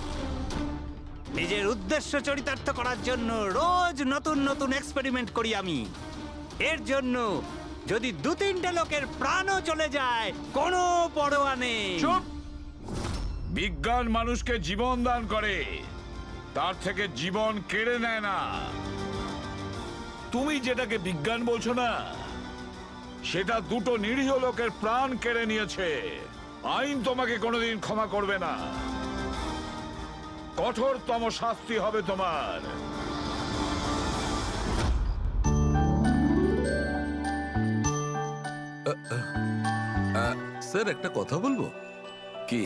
L: নিজের উদ্দেশ্য চরিতার্থ করার জন্য রোজ নতুন নতুন এক্সপেরিমেন্ট করি আমি। এর জন্য যদি 2-3টে লোকের প্রাণও চলে যায় কোনো পরোয়া নেই।
A: চুপ! বিজ্ঞান মানুষকে জীবন দান করে, তার থেকে জীবন কেড়ে নেয় না। তুমি যেটাকে বিজ্ঞান বলছো না, সেটা 2টো নিরীহ লোকের প্রাণ কেড়ে নিয়েছে। আইন তোমাকে কোনোদিন ক্ষমা করবে না। কঠোরতম শাস্তি হবে তোমার।
B: স্যার, একটা কথা বলবো
A: কি?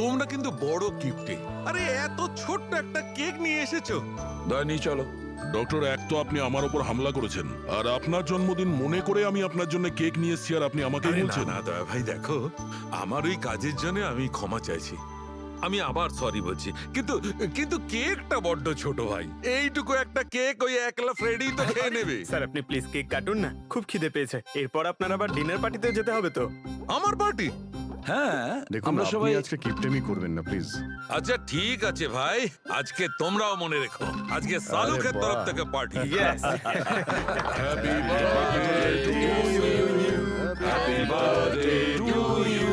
B: তোমরা কিন্তু বড় কিপ্টে। আরে এত ছোট্ট একটা কেক নিয়ে এসেছো।
A: দয়া নিয়ে চলো।
D: ডক্টর, এক তো আপনি আমার উপর হামলা করেছেন, আর আপনার জন্মদিন মনে করে আমি আপনার জন্য কেক নিয়ে এসেছি, আর আপনি আমাকে
B: আরে
D: বলছেন।
B: না দয়া ভাই, দেখো আমার ওই কাজের জন্য আমি ক্ষমা চাইছি। আমি আবার সরি বলছি, কিন্তু কিন্তু কেকটা বড্ড ছোট ভাই। এইটুকু একটা কেক ওই একলা ফ্রেডি তো খেয়ে নেবে।
E: স্যার আপনি প্লিজ কেক কাটুন না, খুব খিদে পেয়েছে। এরপর আপনার আবার ডিনার পার্টিতে যেতে হবে তো।
B: আমার পার্টি?
A: হ্যাঁ,
C: দেখুন,
A: আমরা
C: আপনি
A: সবাই
C: আজকে কিপটেমি করবেন না প্লিজ।
B: আচ্ছা ঠিক আছে ভাই, আজকে তোমরাও মনে রেখো, আজকে সালুকের
C: বাহ।
B: তরফ থেকে party.
A: Happy birthday to you, happy birthday to you.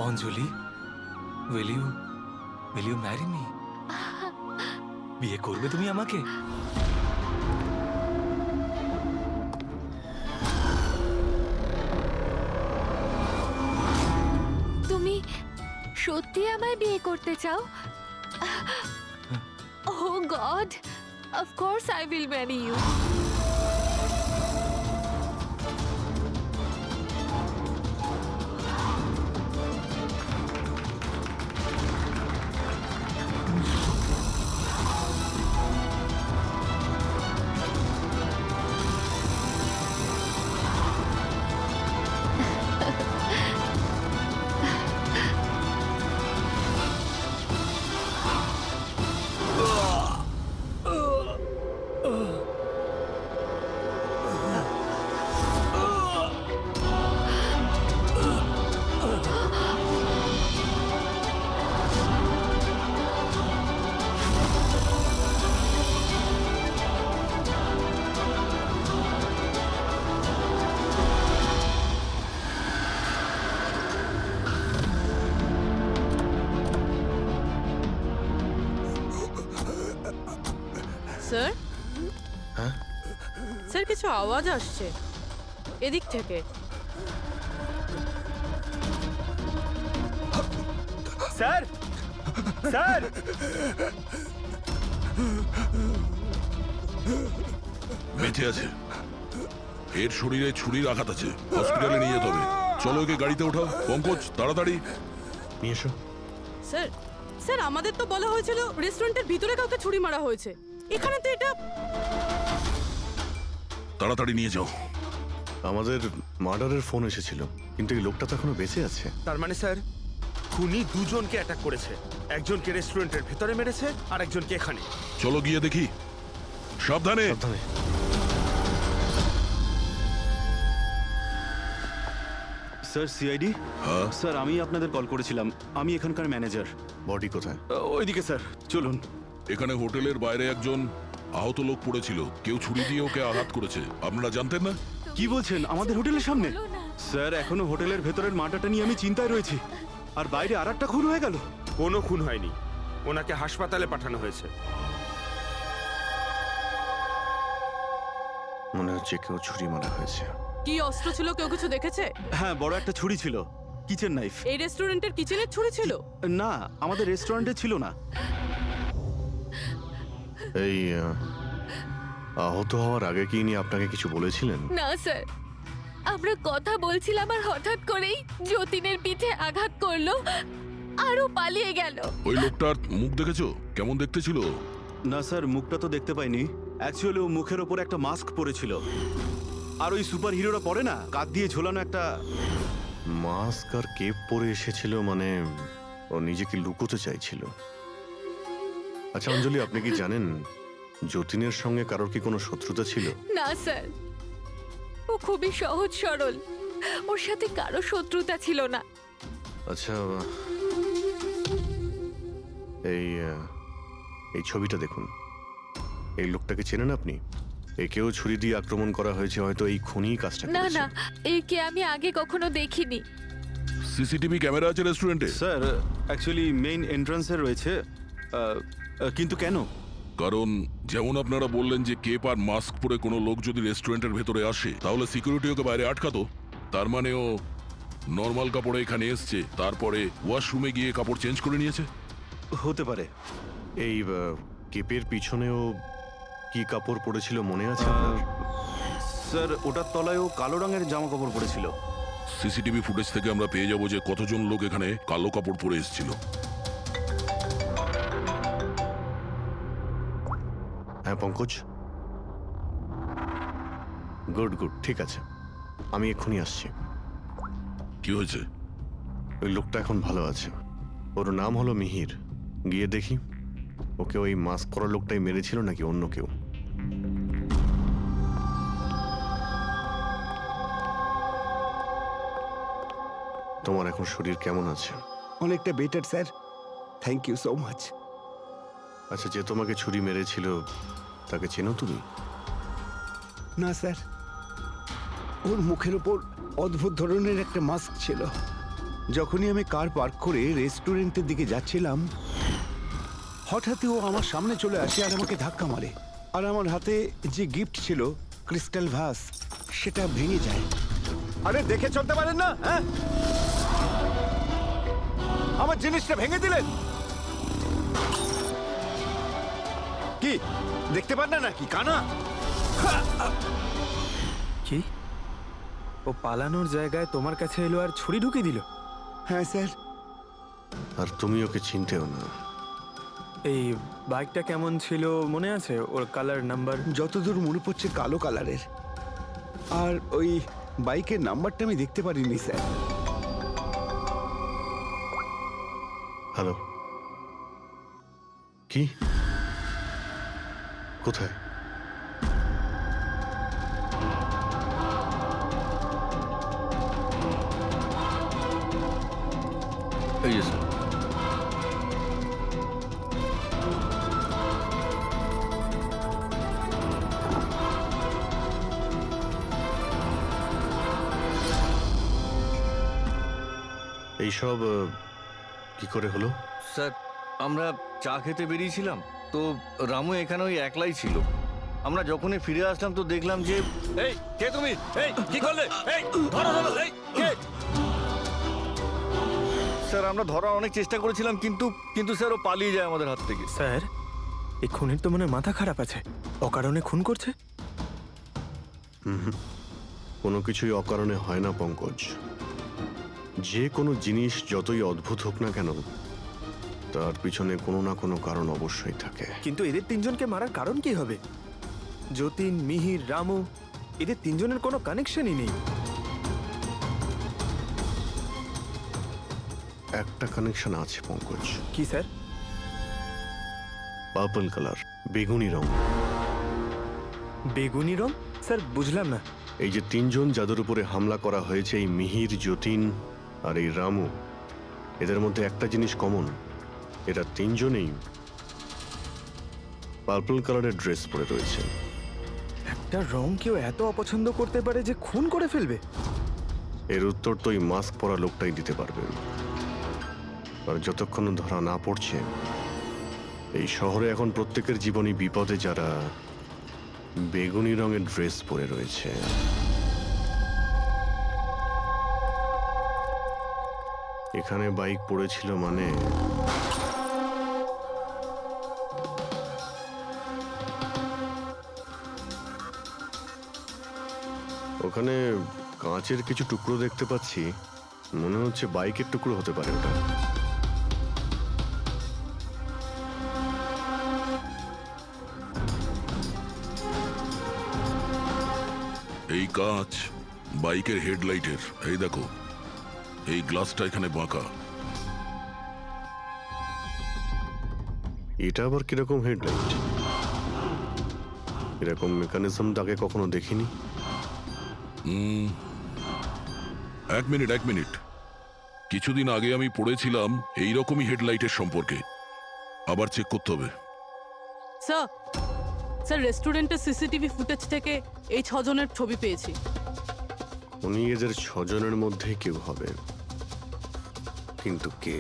I: Anjali, will you marry me? বিয়ে করবে তুমি আমাকে?
K: তুমি সত্যি আমায় বিয়ে করতে চাও? Oh God, of course I will marry you.
F: Sir, sir কিছু আওয়াজ আসছে এদিক থেকে।
E: স্যার, স্যার,
D: বেঁচে আছে, এর শরীরে ছুরির আঘাত আছে, হসপিটালে নিয়ে যেতে হবে। চলো ওকে গাড়িতে ওঠাও। পঙ্কজ, তাড়াতাড়ি
C: নিয়ে এসো।
F: স্যার, স্যার আমাদের তো বলা হয়েছিল রেস্টুরেন্টের ভিতরে কাউকে ছুরি মারা হয়েছে, এখানে তো এটা।
D: তাড়াতাড়ি নিয়ে যাও।
C: আমাদের মার্ডারের ফোন এসেছিল, কিন্তু এই লোকটা তো এখনো বেঁচে আছে।
E: তার মানে স্যার
N: খুনি দুজনকে অ্যাটাক করেছে, একজনকে রেস্টুরেন্টের ভেতরে মেরেছে আর একজনকে এখানে।
D: চলো গিয়ে দেখি। সাবধানে।
C: সাবধানে।
E: স্যার সিআইডি,
D: হ্যাঁ?
E: স্যার আমি আপনাদের কল করেছিলাম, আমি এখানকার ম্যানেজার।
C: বডি কোথায়?
E: ওইদিকে স্যার, চলুন।
D: এখানে হোটেলের বাইরে একজন আহত লোক পড়েছিল, কেউ ছুরি দিয়ে ওকে আঘাত করেছে। আপনারা জানতেন না?
E: কি বলছেন, আমাদের হোটেলের সামনে?
K: বলো না।
E: স্যার এখনো হোটেলের ভেতরের মাটাটা নিয়ে আমি চিন্তায় রয়েছি, আর বাইরে আর একটা খুন হয়ে গেল।
N: কোনো খুন হয়নি, ওনাকে হাসপাতালে পাঠানো হয়েছে।
C: মনে হচ্ছে কেউ ছুরি মারা হয়েছে।
F: কি অস্ত্র ছিল, কেউ কিছু দেখেছে?
E: হ্যাঁ, বড় একটা ছুরি ছিল, কিচেন নাইফ।
F: এই রেস্টুরেন্টের কিচেনের ছুরি ছিল?
E: না, আমাদের রেস্টুরেন্টে ছিল না।
C: এই আহত হওয়ার আগে কি ইনি আপনাকে কিছু বলেছিলেন?
K: না স্যার, আমরা কথা বলছিলাম আর হঠাৎ করেই যতীনের পিঠে আঘাত করলো আরও পালিয়ে গেল।
D: ওই লোকটার মুখ দেখেছো? কেমন দেখতে ছিল?
E: না স্যার, মুখটা তো দেখতে পাইনি। অ্যাকচুয়ালি ও মুখের ওপর একটা মাস্ক পরেছিল, আর ওই সুপার হিরোরা পরে না, কাঁধ দিয়ে ঝোলানো একটা।
C: মাস্ক আর কেপ পরে এসেছিল মানে ও নিজেকে লুকোতে চাইছিল। আচ্ছা অঞ্জলি, আপনি কি জানেন যতীনের সঙ্গে কারোর কি কোনো শত্রুতা ছিল?
K: না স্যার, ও খুবই সহজ সরল, ওর সাথে কারো শত্রুতা ছিল না।
C: আচ্ছা, এই ছবিটা দেখুন। এই লোকটাকে চেনেন আপনি? একেও ছুরি দিয়ে আক্রমণ করা হয়েছে, হয়তো এই খুনি কাজটা
K: না
C: করেছে।
K: না, একে আমি আগে কখনো দেখিনি।
D: সিসিটিভি ক্যামেরা আছে রেস্টুরেন্টে?
E: স্যার অ্যাকচুয়ালি মেইন এন্ট্রান্সে রয়েছে, কিন্তু কেন?
D: কারণ যেমন আপনারা বললেন যে কেপ আর মাস্ক পরে কোনো লোক যদি রেস্টুরেন্টের ভেতরে আসে তাহলে সিকিউরিটি ওকে বাইরে আটকাতো। তার মানে ও নর্মাল কাপড়ে এখানে এসছে, তারপরে ওয়াশরুমে গিয়ে কাপড় চেঞ্জ করে নিয়েছে।
E: হতে পারে।
C: এই কেপের পিছনেও কি কাপড় পরেছিল মনে আছে আপনার?
E: স্যার ওটার তলায় ও কালো রঙের জামা কাপড় পরেছিল।
D: সিসিটিভি ফুটেজ থেকে আমরা পেয়ে যাবো যে কতজন লোক এখানে কালো কাপড় পরে এসেছিল।
C: হ্যাঁ পঙ্কজ, গুড গুড, ঠিক আছে, আমি এক্ষুনি আসছি।
D: কি হয়েছে?
C: ওই লোকটা এখন ভালো আছে, ওর নাম হলো মিহির। গিয়ে দেখি ওকে ওই মাস্ক পরা লোকটাই মেরেছিল নাকি অন্য কেউ। তোমার এখন শরীর কেমন আছে?
J: অনেকটা better sir, thank you so much.
C: আচ্ছা, যে তোমাকে ছুরি মেরেছিল তাকে চেনো তুমি?
J: না স্যার, ওর মুখের ওপর অদ্ভুত ধরনের একটা মাস্ক ছিল। যখনই আমি কার পার্ক করে রেস্টুরেন্টের দিকে যাচ্ছিলাম, হঠাৎই ও আমার সামনে চলে আসে আর আমাকে ধাক্কা মারে, আর আমার হাতে যে গিফট ছিল ক্রিস্টাল ভাস, সেটা ভেঙে যায়। আরে দেখে চলতে পারেন না? হ্যাঁ, আমার জিনিসটা ভেঙে দিলেন। কি দেখতে পান না নাকি কানা?
E: কি? ও পালানোর জায়গায় তোমার কাছে এলো আর ছুরি ঢুকিয়ে দিল?
J: হ্যাঁ স্যার।
C: আর তুমি ওকে চিনতেও না।
E: এই বাইকটা কেমন ছিল মনে আছে? ওর কালার, নাম্বার?
J: যতদূর মনে পড়ছে কালো কালারের, আর ওই বাইকের নাম্বারটা আমি দেখতে পারিনি স্যার।
C: হ্যালো, কি কোথায়? এই যে স্যার। এইসব কি করে হলো?
O: স্যার, আমরা চা খেতে বেরিয়েছিলাম, তো রামু এখানে ওই একলাই ছিল। আমরা যখনই ফিরে আসলাম তো দেখলাম যে এই কে তুমি? এই কি করলে? এই ধরো ধরো, এই কে? স্যার আমরা ধরার অনেক চেষ্টা করেছিলাম, কিন্তু স্যার ও পালিয়ে যায় আমাদের হাত থেকে।
E: স্যার, এই খুনের তো মনে হয় মাথা খারাপ আছে, অকারণে খুন করছে।
C: কোনো কিছুই অকারণে হয় না পঙ্কজ। যে কোনো জিনিস যতই অদ্ভুত হোক না কেন, তার পিছনে কোনো না কোনো কারণ অবশ্যই থাকে।
E: কিন্তু এদের তিনজনকে মারার কারণ কি হবে? যতীন, মিহির, রামু, এদের তিনজনের কোনো কানেকশনই নেই।
C: একটা কানেকশন আছে পঙ্কজ।
E: কি স্যার?
C: পার্পল কালার, বেগুনি রং।
E: বেগুনি রং? স্যার বুঝলাম না।
C: এই যে তিনজন যাদের উপরে হামলা করা হয়েছে, এই মিহির, যতীন আর এই রামু, এদের মধ্যে একটা জিনিস কমন, এরা তিনজনেই পার্পল কালারের ড্রেস পরে রয়েছে।
E: একটা রং কেউ এত অপছন্দ করতে পারে যে খুন করে ফেলবে?
C: এর উত্তর তো ওই মাস্ক পরা লোকটাই দিতে পারবে। আর যতক্ষণ ধরা না পড়ছে, এই শহরে এখন প্রত্যেকের জীবনই বিপদে যারা বেগুনি রঙের ড্রেস পরে রয়েছে। এখানে বাইক পড়েছিল মানে ওখানে কাঁচের কিছু টুকরো দেখতে পাচ্ছি, মনে হচ্ছে বাইকের টুকরো হতে পারে ওটা।
D: এই কাঁচ বাইকের হেডলাইটের। এই দেখো, এই গ্লাসটা এখানে বাঁকা।
C: এটা আবার কিরকম হেডলাইট? এরকম মেকানিজম আগে কখনো দেখিনি।
D: এক মিনিট। কিছুদিন আগে আমি পড়েছিলাম এইরকমই হেডলাইটের সম্পর্কে। আবার চেক করতে হবে।
F: স্যার রেস্টুরেন্টের সিসিটিভি ফুটেজ থেকে এই 6 জনের ছবি পেয়েছি।
C: উনি এদের 6 জনের মধ্যে কেউ হবে, কিন্তু কে?